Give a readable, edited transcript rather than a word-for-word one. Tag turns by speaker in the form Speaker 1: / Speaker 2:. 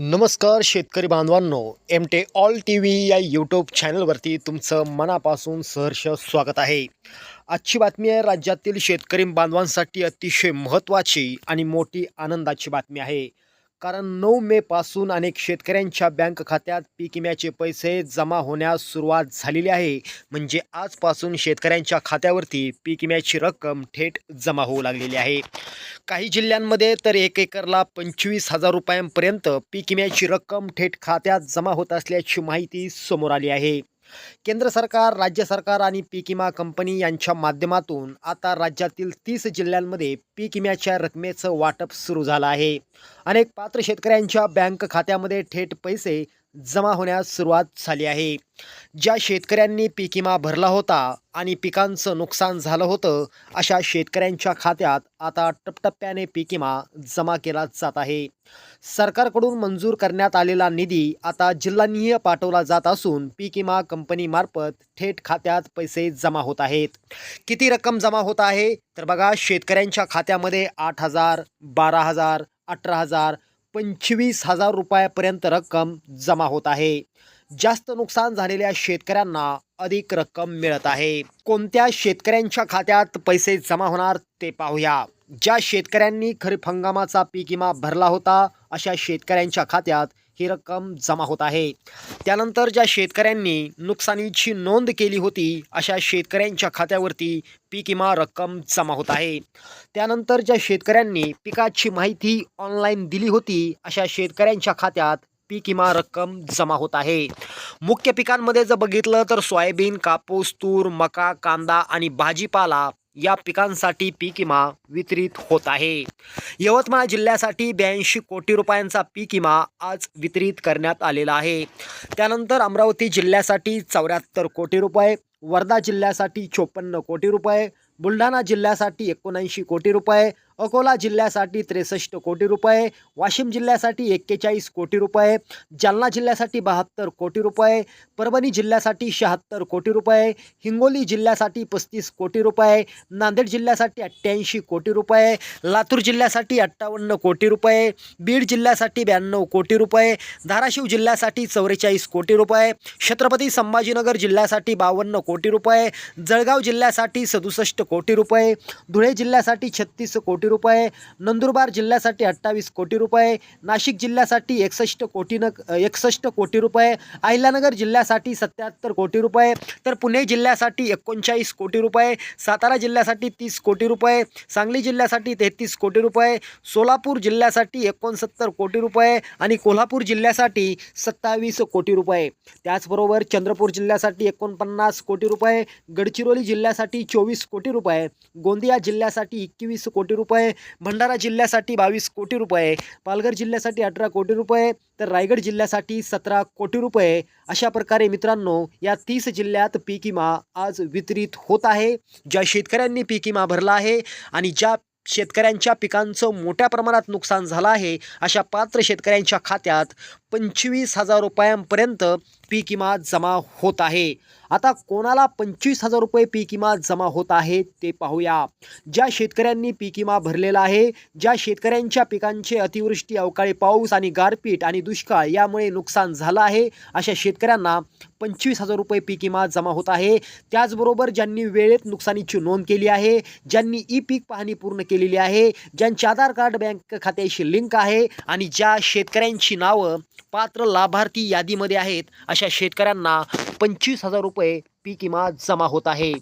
Speaker 1: नमस्कार शेतकरी बांधवांनो, एमटे ऑल टी व्ही या यूट्यूब चॅनलवरती तुमचं मनापासून सहर्ष स्वागत आहे. आजची बातमी आहे राज्यातील शेतकरी बांधवांसाठी अतिशय महत्त्वाची आणि मोठी आनंदाची बातमी आहे. कारण 9 मे पासून अनेक शेतकऱ्यांच्या बँक खात्यात पीक विम्याचे पैसे जमा होण्यास सुरुवात झालेली आहे. म्हणजे आजपासून शेतकऱ्यांच्या खात्यावरती पीक विम्याची रक्कम थेट जमा होऊ लागलेली आहे. काही जिल्ह्यांमध्ये तर 1 एकरला 25,000 रुपयांपर्यंत पीक विम्याची रक्कम थेट खात्यात जमा होत असल्याची माहिती समोर आली आहे. केंद्र सरकार, राज्य सरकार आणि पीक विमा कंपनी यांच्या माध्यमातून आता राज्यातील 30 जिल्ह्यांमध्ये पीक विम्याच्या रकमेचं वाटप सुरू झालं आहे. अनेक पात्र शेतकऱ्यांच्या बँक खात्यामध्ये थेट पैसे जमा होण्यास सुरुवात झाली आहे. ज्या शेतकऱ्यांनी पीक विमा भरला होता आणि पिकांचं नुकसान झालं होतं, अशा शेतकऱ्यांच्या खात्यात आता टप्प्याने पीक विमा जमा केला जात आहे. सरकारकडून मंजूर करण्यात आलेला निधी आता जिल्हानिहाय पाठवला जात असून पीक विमा कंपनीमार्फत थेट खात्यात पैसे जमा होत आहेत. किती रक्कम जमा होत आहे तर बघा, शेतकऱ्यांच्या खात्यामध्ये 8,000, 12,000, 18,000, 25,000 रुपयापर्यंत रक्कम जमा होत आहे. जास्त नुकसान झालेल्या शेतकऱ्यांना अधिक रक्कम मिळत आहे. कोणत्या शेतकऱ्यांच्या खात्यात पैसे जमा होणार ते पाहूया. ज्या शेतकऱ्यांनी खरीप हंगामाचा पीक विमा भरला होता, अशा शेतकऱ्यांच्या खात्यात ही रक्कम जमा होत आहे. त्यानंतर ज्या शेतकऱ्यांनी नुकसानीची नोंद केली होती, अशा शेतकऱ्यांच्या खात्यावरती पीक विमा रक्कम जमा होत आहे. त्यानंतर ज्या शेतकऱ्यांनी पिकाची माहिती ऑनलाईन दिली होती, अशा शेतकऱ्यांच्या खात्यात पीक विमा रक्कम जमा होत आहे. मुख्य पिकांमध्ये जर बघितलं तर सोयाबीन, कापूस, तूर, मका, कांदा आणि भाजीपाला या पिकांसाठी पीक विमा वितरित होत आहे. यवतमाळ जिल्ह्यासाठी 82 कोटी रुपयांचा पीक विमा आज वितरित करण्यात आलेला आहे. त्यानंतर अमरावती जिल्ह्यासाठी 74 कोटी रुपये, वर्धा जिल्ह्यासाठी 54 कोटी रुपये, बुलढाणा जिल्ह्यासाठी 79 कोटी रुपये, अकोला जिल्ह्यासाठी 63 कोटी रुपये, वाशिम जिल्ह्यासाठी 41 कोटी रुपये, जालना जिल्ह्यासाठी 72 कोटी रुपये, परभणी जिल्ह्यासाठी 76 कोटी रुपये, हिंगोली जिल्ह्यासाठी 35 कोटी रुपये, नांदेड जिल्ह्यासाठी 88 कोटी रुपये, लातूर जिल्ह्यासाठी 58 कोटी रुपये, बीड जिल्ह्यासाठी 92 कोटी रुपये, धाराशिव जिल्ह्यासाठी 44 कोटी रुपये, छत्रपती संभाजीनगर जिल्ह्यासाठी 52 कोटी रुपये, जळगाव जिल्ह्यासाठी 67 कोटी रुपये, धुळे जिल्ह्यासाठी 36 कोटी रुपये, नंदुरबार जिल्ह्यासाठी 28 कोटी रुपये, नाशिक जिल्ह्यासाठी 61 कोटी रुपये, अहिल्यानगर जिल्ह्यासाठी 77 कोटी रुपये, तर पुणे जिल्ह्यासाठी 39 कोटी रुपये, सातारा जिल्ह्यासाठी 30 कोटी रुपये, सांगली जिल्ह्यासाठी 33 कोटी रुपये, सोलापूर जिल्ह्यासाठी 69 कोटी रुपये आणि कोल्हापूर जिल्ह्यासाठी 27 कोटी रुपये. त्याचबरोबर चंद्रपूर जिल्ह्यासाठी 49 कोटी रुपये, गडचिरोली जिल्ह्यासाठी 24 कोटी रुपये, गोंदिया जिल्ह्यासाठी 21 कोटी रुपये, भंडारा जिल्ह्यासाठी 22 कोटी रुपये, पालघर जिल्ह्यासाठी 18 कोटी रुपये, तर रायगड जिल्ह्यासाठी 17 कोटी रुपये. अशा प्रकारे मित्रांनो, या 30 जिल्ह्यात पीक विमा आज वितरित होत आहे. ज्या शेतकऱ्यांनी पीक विमा भरला आहे आणि ज्या शेतकऱ्यांच्या पिकांचं मोठ्या प्रमाणात नुकसान झालं आहे, अशा पात्र शेतकऱ्यांच्या खात्यात 25,000 रुपयांपर्यंत पीक विमा जमा होत आहे. आता कोणाला 25,000 रुपये पीक विमा जमा होत आहे ते पाहूया. ज्या शेतकऱ्यांनी पीक विमा भरलेला आहे, ज्या शेतकऱ्यांच्या पिकांचे अतिवृष्टी, अवकाळी पाऊस आणि गारपीट आणि दुष्काळ यामुळे नुकसान झालं आहे, अशा शेतकऱ्यांना 25,000 रुपये पीक विमा जमा होत आहे. त्याचबरोबर ज्यांनी वेळेत नुकसानीची नोंद केली आहे, ज्यांनी ई पीक पाहणी पूर्ण केलेली आहे, ज्यांचे आधार कार्ड बँक खात्याशी लिंक आहे आणि ज्या शेतकऱ्यांची नावं पात्र लाभार्थी यादीमध्ये आहेत, अशा शेतकऱ्यांना 25,000 रुपये पीक विमा जमा होत आहे.